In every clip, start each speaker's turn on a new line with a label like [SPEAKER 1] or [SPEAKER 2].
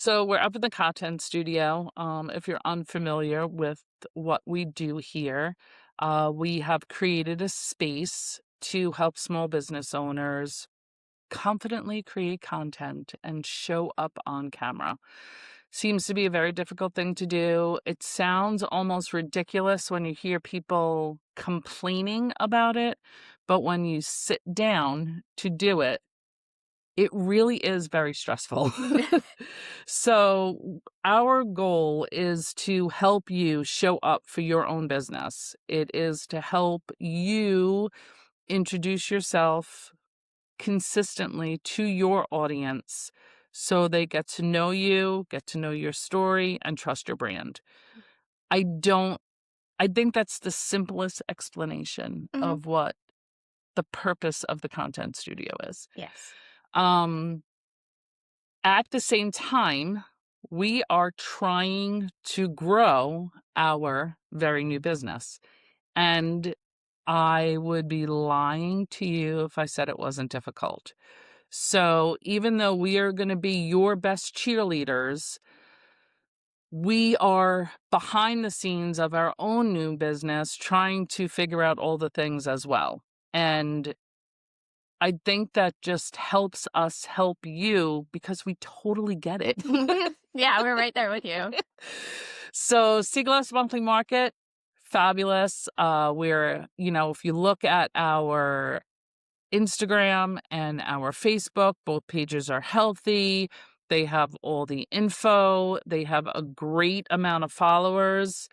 [SPEAKER 1] So we're up in the content studio. If you're unfamiliar with what we do here, we have created a space to help small business owners confidently create content and show up on camera. Seems to be a very difficult thing to do. It sounds almost ridiculous when you hear people complaining about it, but when you sit down to do it, it really is very stressful. So, our goal is to help you show up for your own business. It is to help you introduce yourself consistently to your audience so they get to know you, get to know your story, and trust your brand. I don't, I think that's the simplest explanation
[SPEAKER 2] Mhm.
[SPEAKER 1] of what the purpose of the content studio is.
[SPEAKER 2] Yes.
[SPEAKER 1] Um, At the same time, we are trying to grow our very new business. And I would be lying to you if I said it wasn't difficult. So even though we are going to be your best cheerleaders, we are behind the scenes of our own new business trying to figure out all the things as well. And I think that just helps us help you because we totally get it.
[SPEAKER 2] Yeah, we're right there with you.
[SPEAKER 1] So, Seaglass Monthly Market, fabulous. If you look at our Instagram and our Facebook, both pages are healthy. They have all the info. They have a great amount of followers.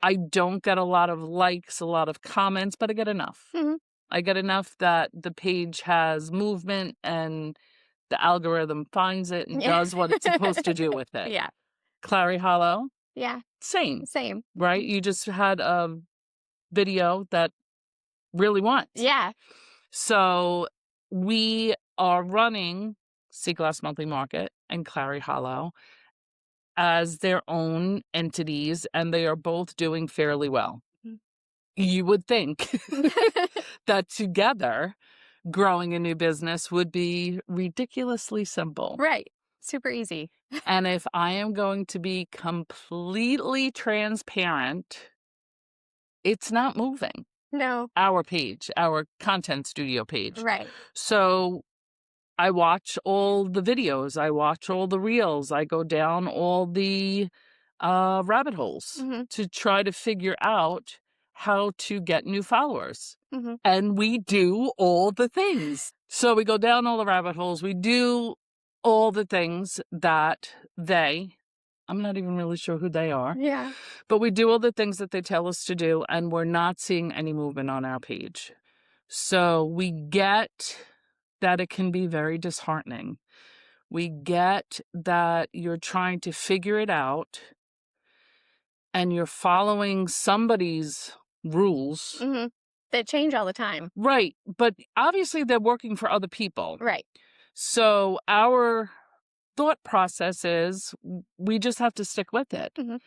[SPEAKER 1] I don't get a lot of likes, a lot of comments, but I get enough.
[SPEAKER 2] Mhm.
[SPEAKER 1] I get enough that the page has movement and the algorithm finds it and
[SPEAKER 2] Yeah.
[SPEAKER 1] does what it's supposed to do with it.
[SPEAKER 2] Yeah.
[SPEAKER 1] Clary Hollow,
[SPEAKER 2] Yeah.
[SPEAKER 1] same,
[SPEAKER 2] Same.
[SPEAKER 1] right? You just had a video that really went.
[SPEAKER 2] Yeah.
[SPEAKER 1] So we are running Seaglass Monthly Market and Clary Hollow as their own entities, and they are both doing fairly well.
[SPEAKER 2] Mm.
[SPEAKER 1] You would think that together, growing a new business would be ridiculously simple.
[SPEAKER 2] Right. Super easy.
[SPEAKER 1] And if I am going to be completely transparent, it's not moving.
[SPEAKER 2] No.
[SPEAKER 1] Our page, our content studio page.
[SPEAKER 2] Right.
[SPEAKER 1] So I watch all the videos, I watch all the reels, I go down all the rabbit holes
[SPEAKER 2] Mhm.
[SPEAKER 1] to try to figure out how to get new followers.
[SPEAKER 2] Mhm.
[SPEAKER 1] And we do all the things. So we go down all the rabbit holes, we do all the things that I'm not even really sure who they are,
[SPEAKER 2] Yeah.
[SPEAKER 1] but we do all the things that they tell us to do, and we're not seeing any movement on our page. So we get that it can be very disheartening. We get that you're trying to figure it out and you're following somebody's rules.
[SPEAKER 2] Mhm. They change all the time.
[SPEAKER 1] Right. But obviously they're working for other people.
[SPEAKER 2] Right.
[SPEAKER 1] So our thought process is we just have to stick with it.
[SPEAKER 2] Mhm.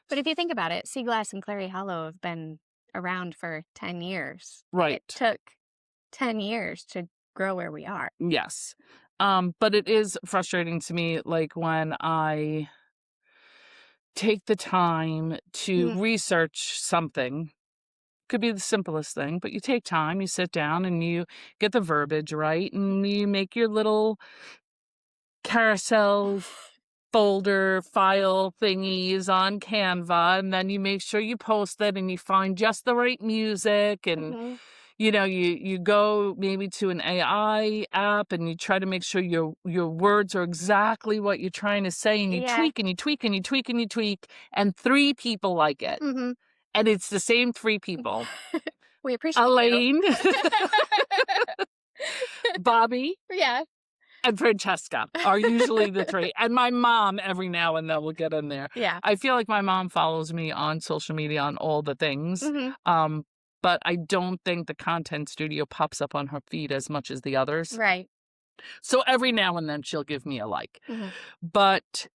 [SPEAKER 2] But if you think about it, Seaglass and Clary Hollow have been around for 10 years. It
[SPEAKER 1] Right.
[SPEAKER 2] took 10 years to grow where we are.
[SPEAKER 1] Yes. But it is frustrating to me, like when I take the time to
[SPEAKER 2] Mhm.
[SPEAKER 1] research something. Could be the simplest thing, but you take time, you sit down and you get the verbiage right, and you make your little carousel folder file thingies on Canva, and then you make sure you post it and you find just the right music, and
[SPEAKER 2] Mhm.
[SPEAKER 1] you go maybe to an AI app and you try to make sure your words are exactly what you're trying to say, and you
[SPEAKER 2] Yeah.
[SPEAKER 1] tweak and you tweak and you tweak and you tweak, and 3 people like it.
[SPEAKER 2] Mhm.
[SPEAKER 1] And it's the same 3 people.
[SPEAKER 2] We appreciate you.
[SPEAKER 1] Elaine, Bobby,
[SPEAKER 2] Yeah.
[SPEAKER 1] and Francesca are usually the 3, and my mom every now and then will get in there.
[SPEAKER 2] Yeah.
[SPEAKER 1] I feel like my mom follows me on social media on all the things,
[SPEAKER 2] Mhm.
[SPEAKER 1] but I don't think the content studio pops up on her feed as much as the others.
[SPEAKER 2] Right.
[SPEAKER 1] So every now and then she'll give me a like.
[SPEAKER 2] Mhm.
[SPEAKER 1] But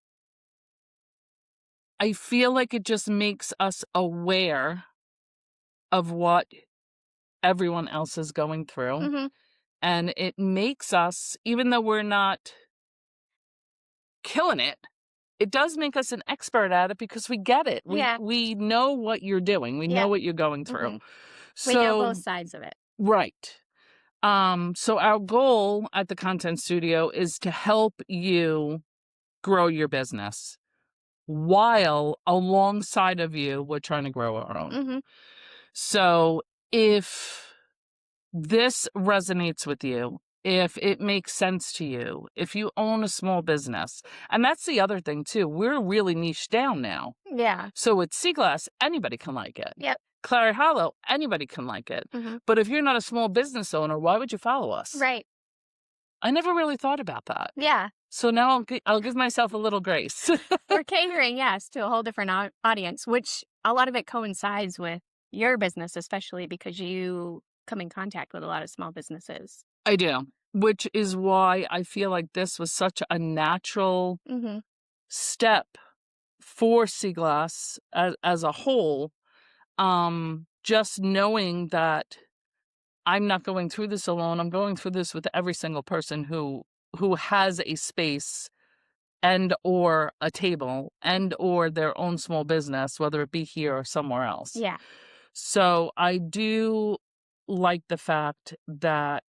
[SPEAKER 1] I feel like it just makes us aware of what everyone else is going through,
[SPEAKER 2] Mhm.
[SPEAKER 1] and it makes us, even though we're not killing it, it does make us an expert at it because we get it. We
[SPEAKER 2] Yeah.
[SPEAKER 1] we know what you're doing. We know
[SPEAKER 2] Yep.
[SPEAKER 1] what you're going through.
[SPEAKER 2] Mhm. We know both
[SPEAKER 1] So
[SPEAKER 2] sides of it.
[SPEAKER 1] right. So our goal at the content studio is to help you grow your business while alongside of you, we're trying to grow our own.
[SPEAKER 2] Mhm.
[SPEAKER 1] So if this resonates with you, if it makes sense to you, if you own a small business, and that's the other thing too, we're really niche down now.
[SPEAKER 2] Yeah.
[SPEAKER 1] So with Seaglass, anybody can like it.
[SPEAKER 2] Yep.
[SPEAKER 1] Clary Hollow, anybody can like it.
[SPEAKER 2] Mhm.
[SPEAKER 1] But if you're not a small business owner, why would you follow us?
[SPEAKER 2] Right.
[SPEAKER 1] I never really thought about that.
[SPEAKER 2] Yeah.
[SPEAKER 1] So now I'll give myself a little grace.
[SPEAKER 2] We're catering, yes, to a whole different audience, which a lot of it coincides with your business, especially because you come in contact with a lot of small businesses.
[SPEAKER 1] I do, which is why I feel like this was such a natural
[SPEAKER 2] Mhm.
[SPEAKER 1] step for Seaglass as a whole. Just knowing that I'm not going through this alone. I'm going through this with every single person who has a space and or a table and or their own small business, whether it be here or somewhere else.
[SPEAKER 2] Yeah.
[SPEAKER 1] So I do like the fact that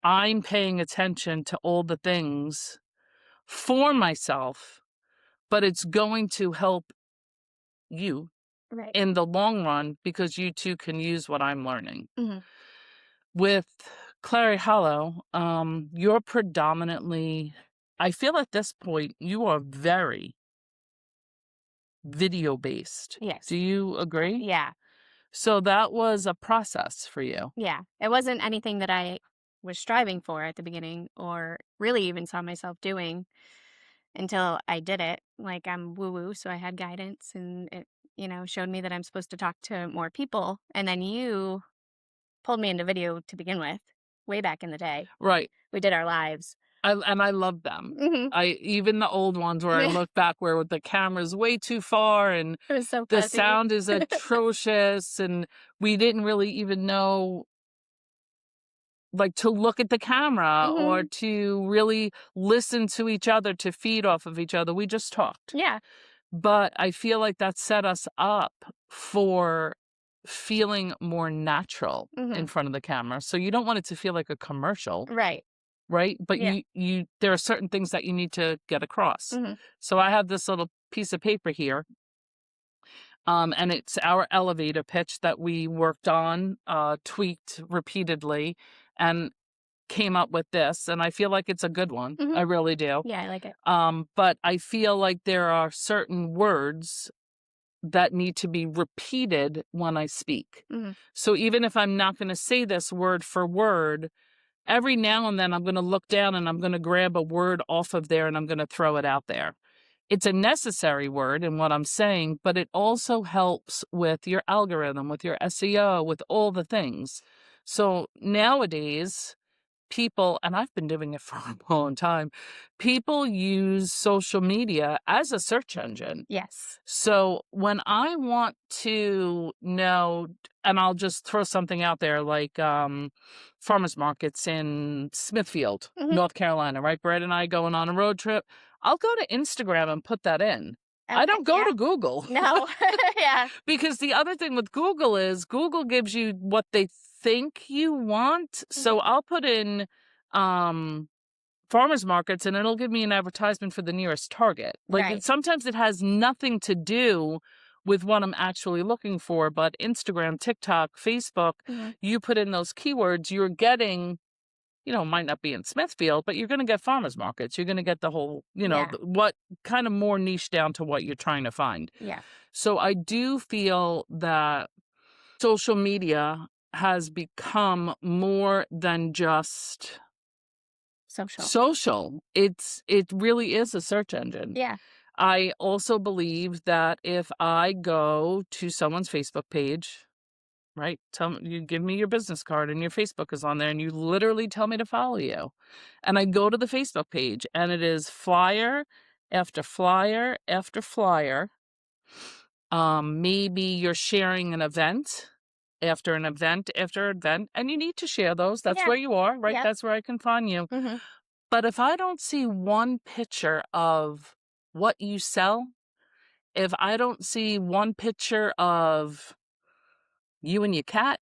[SPEAKER 1] I'm paying attention to all the things for myself, but it's going to help you
[SPEAKER 2] Right.
[SPEAKER 1] in the long run because you too can use what I'm learning.
[SPEAKER 2] Mhm.
[SPEAKER 1] With Clary Hollow, you're predominantly, I feel at this point, you are very video based. Do
[SPEAKER 2] Yes.
[SPEAKER 1] you agree?
[SPEAKER 2] Yeah.
[SPEAKER 1] So that was a process for you.
[SPEAKER 2] Yeah. It wasn't anything that I was striving for at the beginning or really even saw myself doing until I did it. Like I'm woo woo, so I had guidance and it, showed me that I'm supposed to talk to more people. And then you pulled me into video to begin with, way back in the day.
[SPEAKER 1] Right.
[SPEAKER 2] We did our lives.
[SPEAKER 1] I love them.
[SPEAKER 2] Mhm.
[SPEAKER 1] I even the old ones where I
[SPEAKER 2] Yeah.
[SPEAKER 1] look back where the camera's way too far and
[SPEAKER 2] It was so
[SPEAKER 1] the
[SPEAKER 2] fuzzy.
[SPEAKER 1] sound is atrocious and we didn't really even know like to look at the camera or
[SPEAKER 2] Mhm.
[SPEAKER 1] to really listen to each other to feed off of each other. We just talked.
[SPEAKER 2] Yeah.
[SPEAKER 1] But I feel like that set us up for feeling more natural in
[SPEAKER 2] Mhm.
[SPEAKER 1] front of the camera. So you don't want it to feel like a commercial,
[SPEAKER 2] Right.
[SPEAKER 1] right? But
[SPEAKER 2] Yeah.
[SPEAKER 1] you there are certain things that you need to get across.
[SPEAKER 2] Mhm.
[SPEAKER 1] So I have this little piece of paper here, and it's our elevator pitch that we worked on, tweaked repeatedly, and came up with this. And I feel like it's a good one. I
[SPEAKER 2] Mhm.
[SPEAKER 1] really do.
[SPEAKER 2] Yeah, I like it.
[SPEAKER 1] But I feel like there are certain words that need to be repeated when I speak.
[SPEAKER 2] Mhm.
[SPEAKER 1] So even if I'm not going to say this word for word, every now and then I'm going to look down and I'm going to grab a word off of there and I'm going to throw it out there. It's a necessary word in what I'm saying, but it also helps with your algorithm, with your SEO, with all the things. So nowadays, people, and I've been doing it for a long time, people use social media as a search engine.
[SPEAKER 2] Yes.
[SPEAKER 1] So when I want to know, and I'll just throw something out there like farmers markets in Smithfield,
[SPEAKER 2] Mhm.
[SPEAKER 1] North Carolina, right? Brett and I going on a road trip. I'll go to Instagram and put that in. I
[SPEAKER 2] Okay.
[SPEAKER 1] don't go
[SPEAKER 2] Yeah.
[SPEAKER 1] to Google
[SPEAKER 2] No. Yeah.
[SPEAKER 1] because the other thing with Google is Google gives you what they think you want. So
[SPEAKER 2] Mhm.
[SPEAKER 1] I'll put in um farmers markets and it'll give me an advertisement for the nearest Target. Like
[SPEAKER 2] Right.
[SPEAKER 1] sometimes it has nothing to do with what I'm actually looking for, but Instagram, TikTok, Facebook,
[SPEAKER 2] Mhm.
[SPEAKER 1] you put in those keywords, you're getting, might not be in Smithfield, but you're going to get farmers markets. You're going to get the whole,
[SPEAKER 2] Yeah.
[SPEAKER 1] what kind of more niche down to what you're trying to find.
[SPEAKER 2] Yeah.
[SPEAKER 1] So I do feel that social media has become more than just
[SPEAKER 2] Social.
[SPEAKER 1] social. It really is a search engine.
[SPEAKER 2] Yeah.
[SPEAKER 1] I also believe that if I go to someone's Facebook page, right? You give me your business card and your Facebook is on there and you literally tell me to follow you. And I go to the Facebook page and it is flyer after flyer after flyer. Maybe you're sharing an event after an event after event, and you need to share those. That's
[SPEAKER 2] Yeah.
[SPEAKER 1] where you are, right?
[SPEAKER 2] Yep.
[SPEAKER 1] That's where I can find you.
[SPEAKER 2] Mhm.
[SPEAKER 1] But if I don't see one picture of what you sell, if I don't see one picture of you and your cat,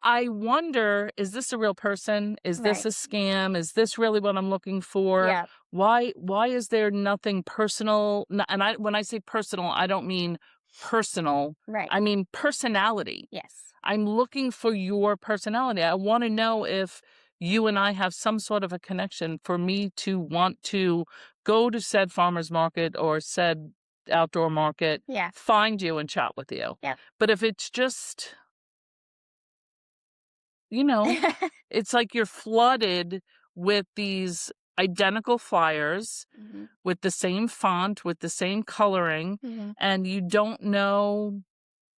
[SPEAKER 1] I wonder, is this a real person? Is this
[SPEAKER 2] Right.
[SPEAKER 1] a scam? Is this really what I'm looking for?
[SPEAKER 2] Yeah.
[SPEAKER 1] Why is there nothing personal? And when I say personal, I don't mean personal.
[SPEAKER 2] Right.
[SPEAKER 1] I mean personality.
[SPEAKER 2] Yes.
[SPEAKER 1] I'm looking for your personality. I want to know if you and I have some sort of a connection for me to want to go to said farmer's market or said outdoor market,
[SPEAKER 2] Yeah.
[SPEAKER 1] find you and chat with you.
[SPEAKER 2] Yep.
[SPEAKER 1] But if it's just, you know, it's like you're flooded with these identical flyers
[SPEAKER 2] Mhm.
[SPEAKER 1] with the same font, with the same coloring,
[SPEAKER 2] Mhm.
[SPEAKER 1] and you don't know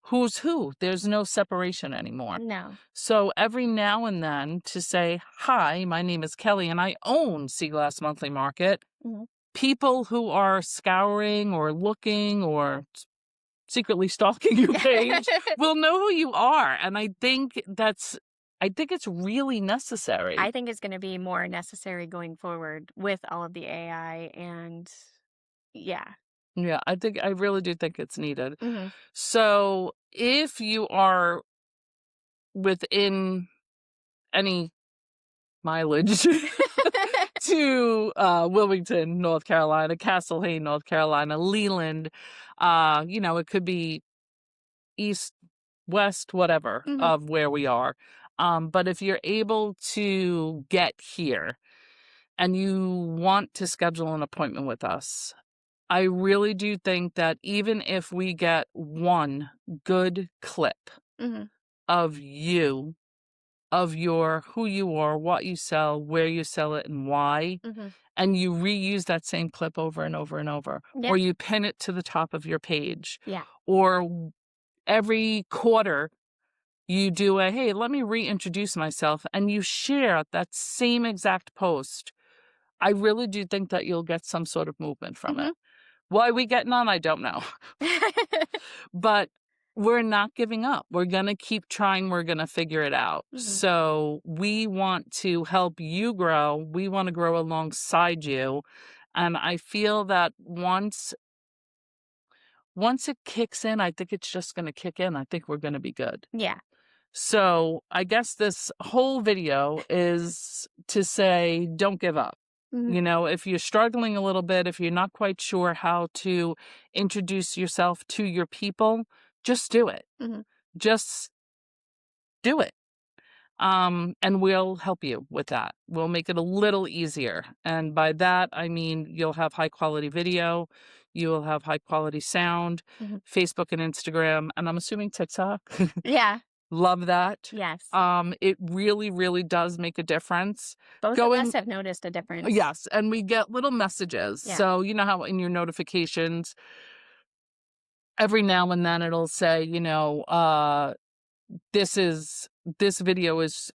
[SPEAKER 1] who's who. There's no separation anymore.
[SPEAKER 2] No.
[SPEAKER 1] So every now and then to say, "Hi, my name is Kelly and I own Seaglass Monthly Market,"
[SPEAKER 2] Mhm.
[SPEAKER 1] people who are scouring or looking or secretly stalking your page will know who you are, and I think it's really necessary.
[SPEAKER 2] I think it's gonna be more necessary going forward with all of the AI and yeah.
[SPEAKER 1] Yeah, I really do think it's needed.
[SPEAKER 2] Mhm.
[SPEAKER 1] So, if you are within any mileage to, Wilmington, North Carolina, Castle Hayne, North Carolina, Leland, it could be east, west, whatever
[SPEAKER 2] Mhm.
[SPEAKER 1] of where we are. But if you're able to get here and you want to schedule an appointment with us, I really do think that even if we get one good clip
[SPEAKER 2] Mhm.
[SPEAKER 1] of you, of your who you are, what you sell, where you sell it, and why,
[SPEAKER 2] Mhm.
[SPEAKER 1] and you reuse that same clip over and over and over,
[SPEAKER 2] Yeah.
[SPEAKER 1] or you pin it to the top of your page,
[SPEAKER 2] Yeah.
[SPEAKER 1] or every quarter you do a, hey, let me reintroduce myself, and you share that same exact post. I really do think that you'll get some sort of movement from it.
[SPEAKER 2] Mhm.
[SPEAKER 1] Why we getting on, I don't know. But we're not giving up. We're going to keep trying. We're going to figure it out.
[SPEAKER 2] Mhm.
[SPEAKER 1] So we want to help you grow. We want to grow alongside you. And I feel that once it kicks in, I think it's just going to kick in. I think we're going to be good.
[SPEAKER 2] Yeah.
[SPEAKER 1] So I guess this whole video is to say, don't give up.
[SPEAKER 2] Mhm.
[SPEAKER 1] If you're struggling a little bit, if you're not quite sure how to introduce yourself to your people, just do it.
[SPEAKER 2] Mhm.
[SPEAKER 1] Just do it. And we'll help you with that. We'll make it a little easier. And by that, I mean, you'll have high quality video, you will have high quality sound,
[SPEAKER 2] Mhm.
[SPEAKER 1] Facebook and Instagram, and I'm assuming TikTok.
[SPEAKER 2] Yeah.
[SPEAKER 1] Love that.
[SPEAKER 2] Yes.
[SPEAKER 1] It really, really does make a difference.
[SPEAKER 2] Both of us
[SPEAKER 1] Going
[SPEAKER 2] have noticed a difference.
[SPEAKER 1] Yes, and we get little messages.
[SPEAKER 2] Yeah.
[SPEAKER 1] So, you know how in your notifications, every now and then it'll say, this is this video is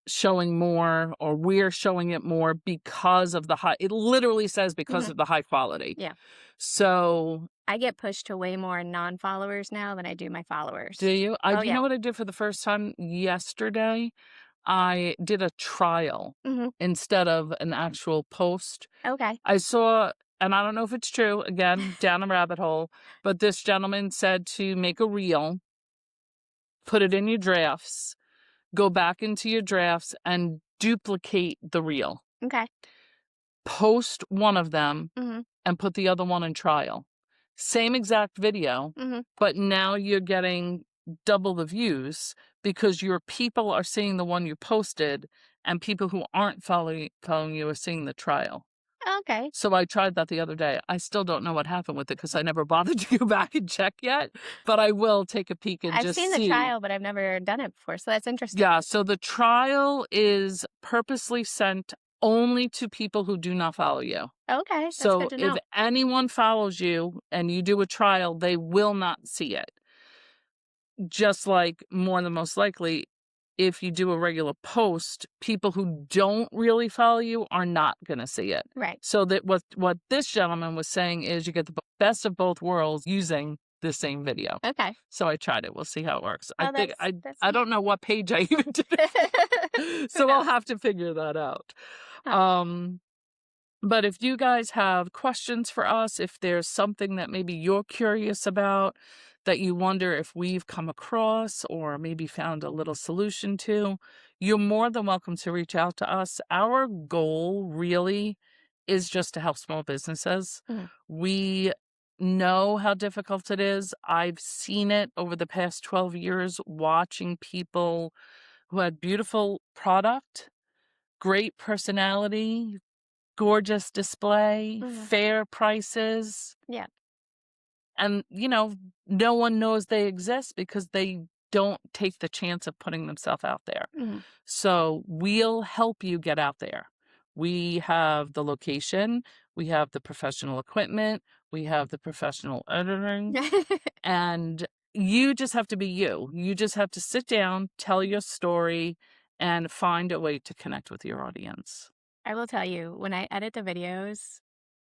[SPEAKER 1] showing more, or we're showing it more because of the high, it literally says because
[SPEAKER 2] Mhm.
[SPEAKER 1] of the high quality.
[SPEAKER 2] Yeah.
[SPEAKER 1] So,
[SPEAKER 2] I get pushed to way more non-followers now than I do my
[SPEAKER 1] do
[SPEAKER 2] followers.
[SPEAKER 1] you?
[SPEAKER 2] Oh,
[SPEAKER 1] Do you
[SPEAKER 2] yeah.
[SPEAKER 1] know what I did for the first time yesterday? I did a trial
[SPEAKER 2] Mhm.
[SPEAKER 1] instead of an actual post.
[SPEAKER 2] Okay.
[SPEAKER 1] I saw, and I don't know if it's true, again, down a rabbit hole, but this gentleman said to make a reel, put it in your drafts, go back into your drafts and duplicate the reel.
[SPEAKER 2] Okay.
[SPEAKER 1] Post one of them
[SPEAKER 2] Mhm.
[SPEAKER 1] and put the other one in trial. Same exact video,
[SPEAKER 2] Mhm.
[SPEAKER 1] but now you're getting double the views because your people are seeing the one you posted and people who aren't following you are seeing the trial.
[SPEAKER 2] Okay.
[SPEAKER 1] So I tried that the other day. I still don't know what happened with it because I never bothered to go back and check yet, but I will take a peek and
[SPEAKER 2] I've
[SPEAKER 1] just
[SPEAKER 2] seen the
[SPEAKER 1] see.
[SPEAKER 2] trial, but I've never done it before, so that's interesting.
[SPEAKER 1] Yeah, so the trial is purposely sent only to people who do not follow you.
[SPEAKER 2] Okay, that's
[SPEAKER 1] So
[SPEAKER 2] good to
[SPEAKER 1] if
[SPEAKER 2] know.
[SPEAKER 1] anyone follows you and you do a trial, they will not see it. Just like more than most likely, if you do a regular post, people who don't really follow you are not going to see it.
[SPEAKER 2] Right.
[SPEAKER 1] So that what this gentleman was saying is you get the best of both worlds using the same video.
[SPEAKER 2] Okay.
[SPEAKER 1] So I tried it. We'll see how it works. I
[SPEAKER 2] Oh,
[SPEAKER 1] think
[SPEAKER 2] that's
[SPEAKER 1] I
[SPEAKER 2] neat.
[SPEAKER 1] don't know what page I even did it for,
[SPEAKER 2] Who
[SPEAKER 1] so I'll
[SPEAKER 2] knows?
[SPEAKER 1] have to figure that out.
[SPEAKER 2] Huh.
[SPEAKER 1] Um, but if you guys have questions for us, if there's something that maybe you're curious about that you wonder if we've come across or maybe found a little solution to, you're more than welcome to reach out to us. Our goal really is just to help small businesses.
[SPEAKER 2] Mhm.
[SPEAKER 1] We know how difficult it is. I've seen it over the past 12 years watching people who had beautiful product, great personality, gorgeous display,
[SPEAKER 2] Mhm.
[SPEAKER 1] fair prices,
[SPEAKER 2] Yeah.
[SPEAKER 1] and, no one knows they exist because they don't take the chance of putting themselves out there.
[SPEAKER 2] Mhm.
[SPEAKER 1] So, we'll help you get out there. We have the location, we have the professional equipment, we have the professional editing, and you just have to be you. You just have to sit down, tell your story, and find a way to connect with your audience.
[SPEAKER 2] I will tell you, when I edit the videos,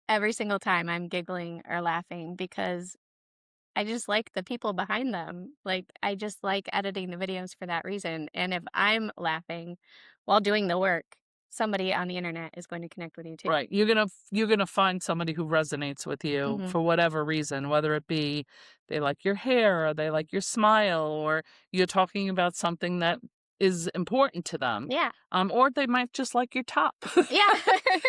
[SPEAKER 2] every single time I'm giggling or laughing because I just like the people behind them. Like, I just like editing the videos for that reason, and if I'm laughing while doing the work, somebody on the internet is going to connect with you too.
[SPEAKER 1] Right. You're gonna find somebody who resonates with you
[SPEAKER 2] Mhm.
[SPEAKER 1] for whatever reason, whether it be they like your hair or they like your smile or you're talking about something that is important to them.
[SPEAKER 2] Yeah.
[SPEAKER 1] Or they might just like your top.
[SPEAKER 2] Yeah.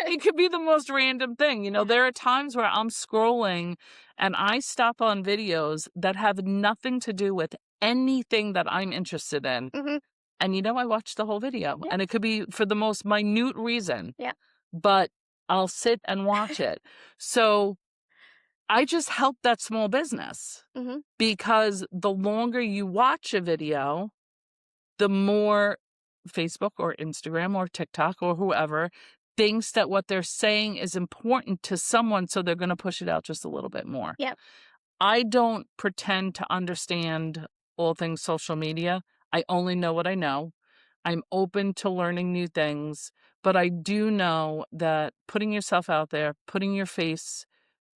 [SPEAKER 1] It could be the most random thing.
[SPEAKER 2] Yeah.
[SPEAKER 1] There are times where I'm scrolling and I stop on videos that have nothing to do with anything that I'm interested in.
[SPEAKER 2] Mhm.
[SPEAKER 1] And I watched the whole video
[SPEAKER 2] Yeah.
[SPEAKER 1] and it could be for the most minute reason,
[SPEAKER 2] Yeah.
[SPEAKER 1] but I'll sit and watch it. So I just help that small business
[SPEAKER 2] Mhm.
[SPEAKER 1] because the longer you watch a video, the more Facebook or Instagram or TikTok or whoever thinks that what they're saying is important to someone. So they're going to push it out just a little bit more.
[SPEAKER 2] Yep.
[SPEAKER 1] I don't pretend to understand all things social media. I only know what I know. I'm open to learning new things, but I do know that putting yourself out there, putting your face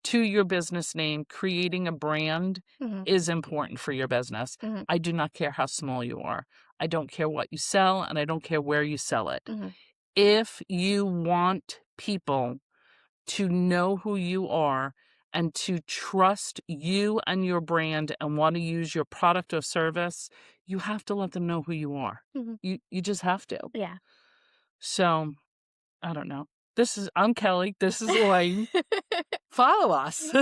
[SPEAKER 1] to your business name, creating a brand
[SPEAKER 2] Mhm.
[SPEAKER 1] is important for your business.
[SPEAKER 2] Mhm.
[SPEAKER 1] I do not care how small you are. I don't care what you sell, and I don't care where you sell it.
[SPEAKER 2] Mhm.
[SPEAKER 1] If you want people to know who you are and to trust you and your brand and want to use your product or service, you have to let them know who you are.
[SPEAKER 2] Mhm.
[SPEAKER 1] You just have to.
[SPEAKER 2] Yeah.
[SPEAKER 1] So, I don't know. I'm Kelly. This is Elaine. Follow us.